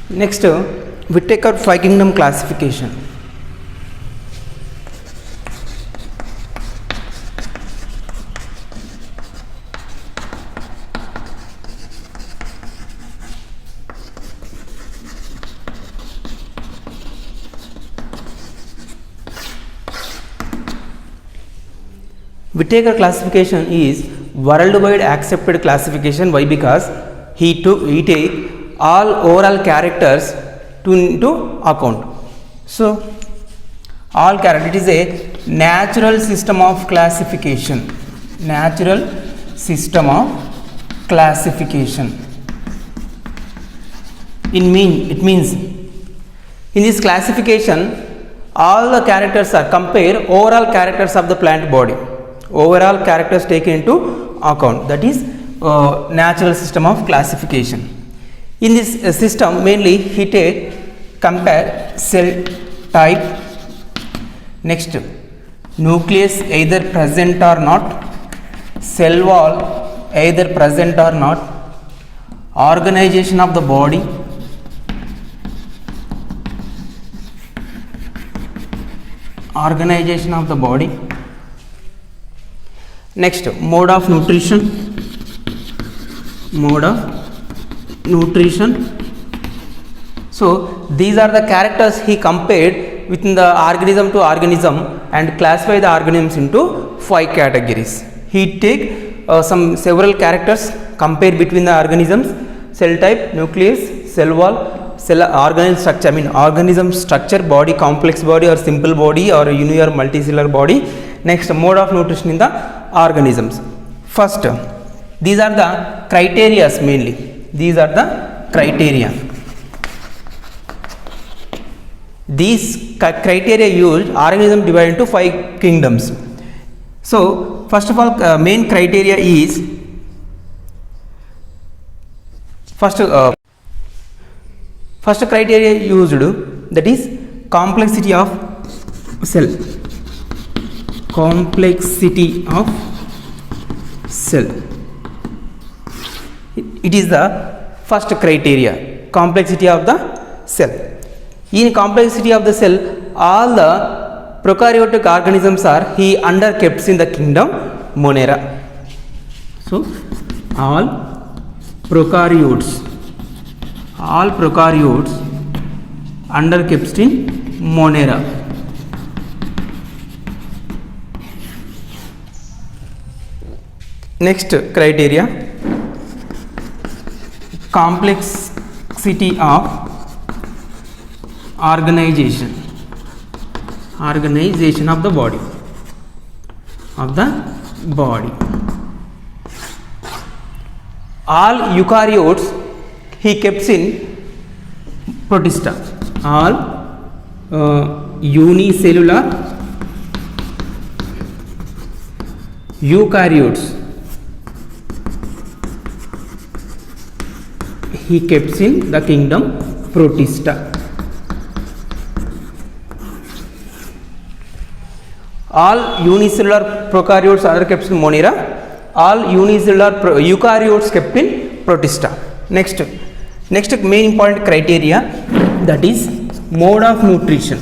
Next, Whittaker Five Kingdom classification. Whittaker classification is worldwide accepted classification. Why? Because he take all overall characters into account. So all character, it is a natural system of classification. Natural system of classification. It means in this classification all the characters are compare overall characters of the plant body. Overall characters taken into account, that is natural system of classification. In this system mainly he take compare cell type, next nucleus either present or not, cell wall either present or not, organization of the body, next mode of nutrition, so these are the characters he compared within the organism to organism and classify the organisms into 5 categories. He take several characters, compare between the organisms, cell type, nucleus, cell wall, cell organism structure, organism structure, body, complex body or simple body or uni or multicellular body. Next, mode of nutrition in the organisms. First, these are the criteria mainly. These are the criteria. These criteria used, organism divided into 5 kingdoms. So first of all, main criteria is first criteria used, that is complexity of cell. Complexity of cell. It is the first criteria, complexity of the cell. In complexity of the cell, all the prokaryotic organisms are kept in the kingdom Monera. So all prokaryotes kept in Monera. Next criteria, complexity of organization of the body. All eukaryotes he kept in protista. All unicellular eukaryotes he kept in the kingdom Protista. All unicellular prokaryotes are kept in Monera. All unicellular eukaryotes kept in Protista. Next main important criteria, that is mode of nutrition.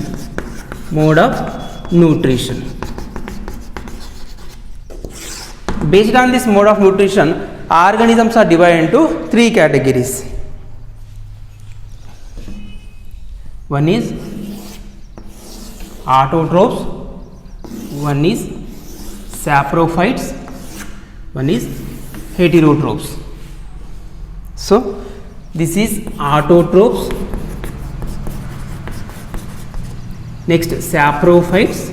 Based on this mode of nutrition, organisms are divided into 3 categories. One is autotrophs, one is saprophytes, one is heterotrophs. So this is autotrophs, next saprophytes,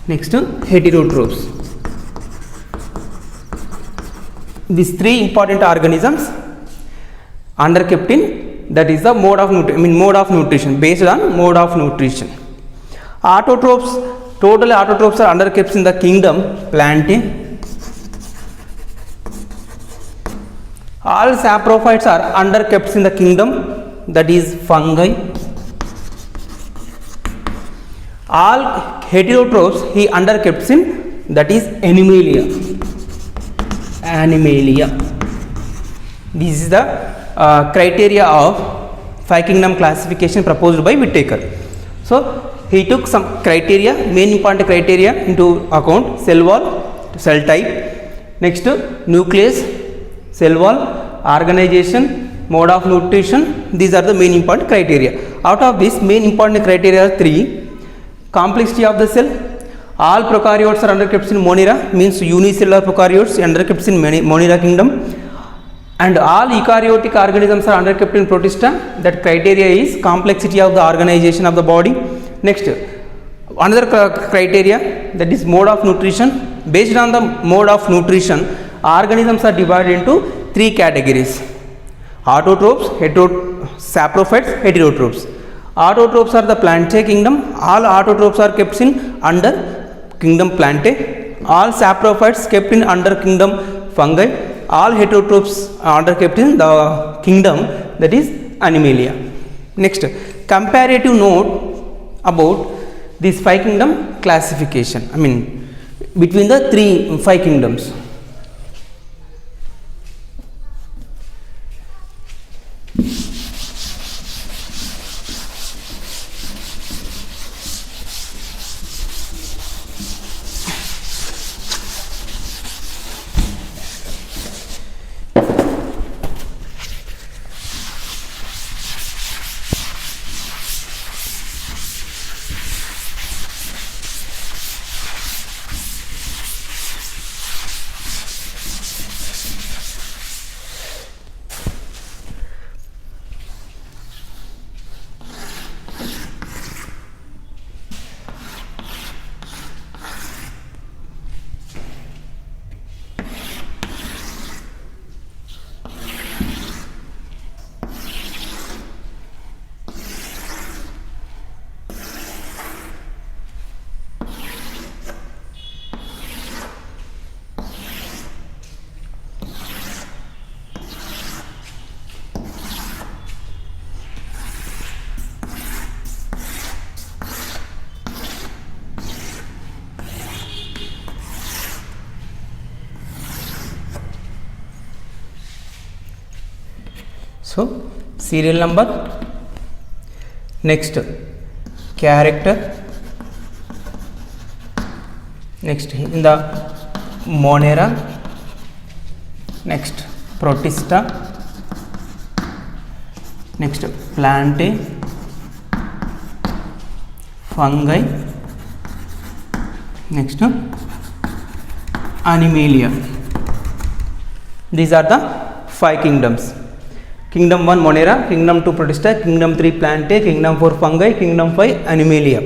next heterotrophs. These 3 important organisms kept in, that is the mode of nutrition, based on mode of nutrition. Autotrophs, totally autotrophs are kept in the kingdom Plantae. All saprophytes are kept in the kingdom, that is fungi. All heterotrophs he kept in, that is Animalia. This is the criteria of 5 kingdom classification proposed by Whittaker. So he took some criteria, main important criteria into account: cell wall, cell type, next nucleus, cell wall, organization, mode of nutrition. These are the main important criteria. Out of this, main important criteria are 3: complexity of the cell. All prokaryotes are underkept in Monera, means unicellular prokaryotes underkept in Monera kingdom, and all eukaryotic organisms are underkept in Protista. That criteria is complexity of the organization of the body. Next, another criteria, that is mode of nutrition. Based on the mode of nutrition, organisms are divided into 3 categories: autotrophs, saprophytes, heterotrophs. Autotrophs are the Plantae kingdom. All autotrophs are kept in under kingdom Plantae. All saprophytes kept in under kingdom Fungi. All heterotrophs are kept in the kingdom that is Animalia. Next, comparative note about this 5 kingdom classification. I mean, between the 5 kingdoms. So serial number, next character, next in the Monera, next Protista, next Plantae, Fungi, next Animalia. These are the 5 kingdoms. Kingdom 1 Monera, Kingdom 2 Protista, Kingdom 3 Plantae, Kingdom 4 Fungi, Kingdom 5 Animalia.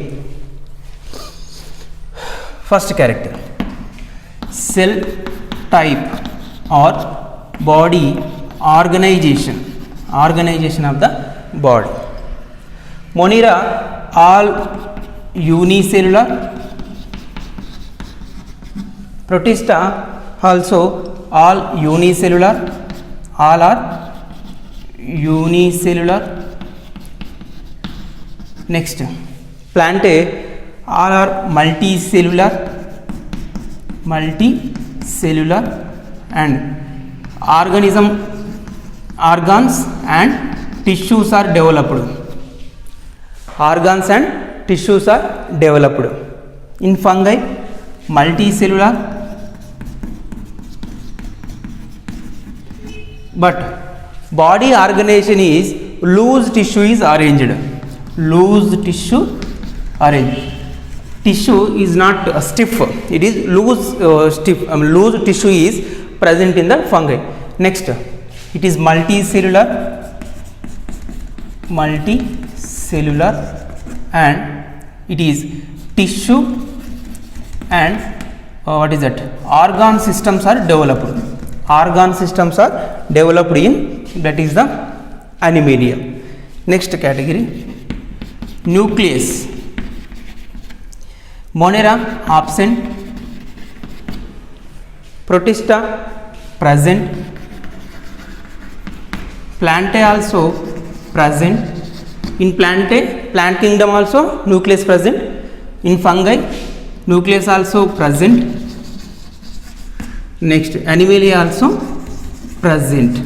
First character, cell type or body organization of the body. Monera, all unicellular. Protista also all unicellular, all are unicellular. Next, Plantae, all are multicellular, and organs and tissues are developed. Organs and tissues are developed. In fungi, multicellular, but body organization is loose tissue is arranged. Tissue is not stiff, it is loose. Loose tissue is present in the fungi. Next, it is multicellular, and it is tissue, and what is that? Organ systems are developed. In that is the Animalia. Next category, nucleus. Monera absent, Protista present, Plantae also present. In Plantae, plant kingdom also nucleus present. In fungi, nucleus also present. Next, Animalia also present.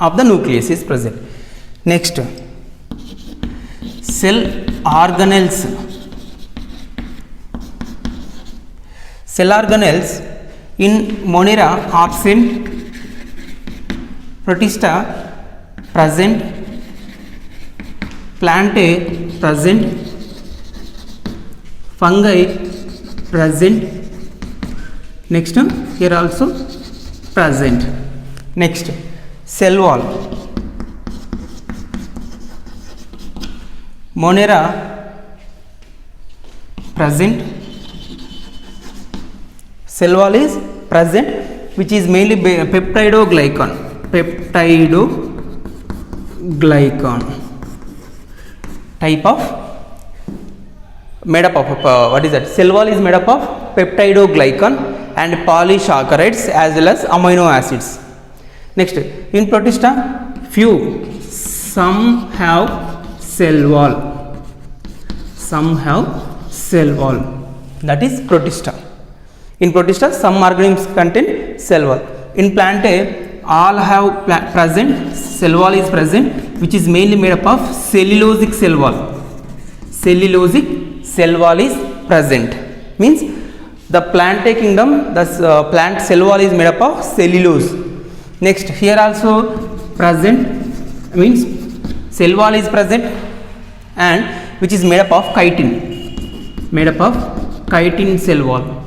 of the nucleus is present. Next, cell organelles. Cell organelles in Monera absent, Protista present, Plantae present, Fungi present. Next, here also present. Next, cell wall. Monera present, cell wall is present, which is mainly peptidoglycan. Peptidoglycan type of made up of what is that? Cell wall is made up of peptidoglycan and polysaccharides as well as amino acids. Next, in Protista, some have cell wall. Some have cell wall. That is Protista. In Protista, some organisms contain cell wall. In Plantae, all have present, cell wall is present, which is mainly made up of cellulosic cell wall. Cellulosic cell wall is present. Means the Plantae kingdom, the plant cell wall is made up of cellulose. Next, here also present, means cell wall is present and which is made up of chitin. Made up of chitin cell wall.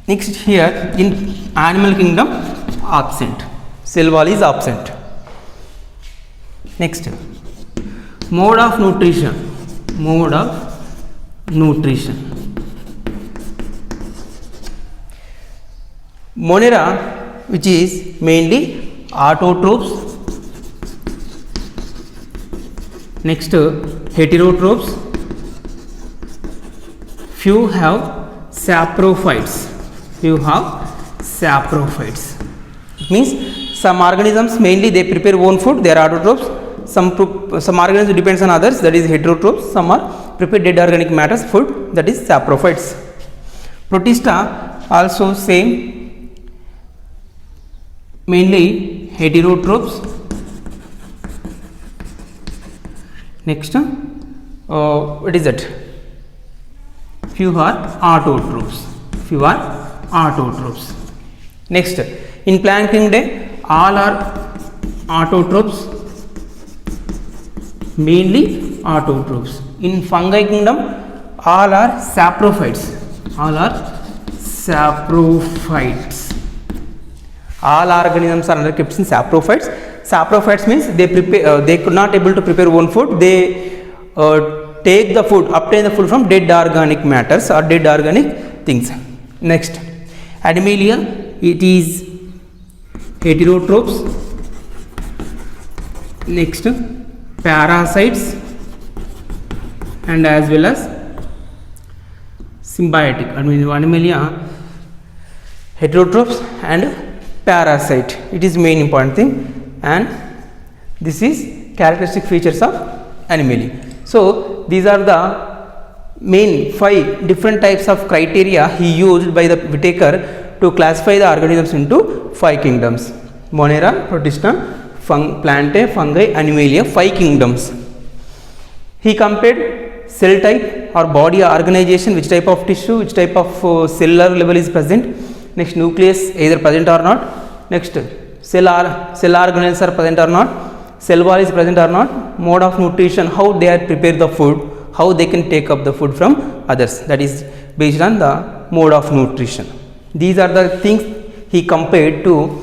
Next, here in animal kingdom absent, cell wall is absent. Next, mode of nutrition. Mode of nutrition. Monera, which is mainly autotrophs. Next, heterotrophs. Few have saprophytes. Few have saprophytes. It means some organisms mainly they prepare own food, they are autotrophs. Some organisms depends on others, that is heterotrophs. Some are prepare dead organic matters food, that is saprophytes. Protista also same, mainly heterotrophs. Next, what is that? Few are autotrophs. Few are autotrophs. Next, in plant kingdom, all are autotrophs, mainly autotrophs. In fungi kingdom, all are saprophytes. All are saprophytes. All organisms are kept in saprophytes. Saprophytes means they prepare. They could not able to prepare own food. They take the food, obtain the food from dead organic matters or dead organic things. Next, Animalia, it is heterotrophs. Next, parasites and as well as symbiotic. Animalia, heterotrophs and parasite. It is main important thing, and this is characteristic features of Animalia. So these are the main 5 different types of criteria he used by the Whittaker to classify the organisms into 5 kingdoms: Monera, Protista, Plantae, Fungi, Animalia, 5 kingdoms. He compared cell type or body organization, which type of tissue, which type of cellular level is present. Next, nucleus either present or not. Next, cell organelles are present or not. Cell wall is present or not. Mode of nutrition, how they are prepare the food, how they can take up the food from others, that is based on the mode of nutrition. These are the things he compared to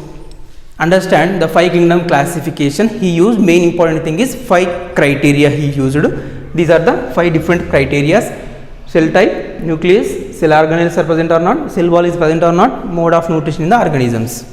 understand the 5 kingdom classification. He used main important thing is 5 criteria he used. These are the 5 different criteria: cell type, nucleus, cell organelles are present or not, cell wall is present or not, mode of nutrition in the organisms.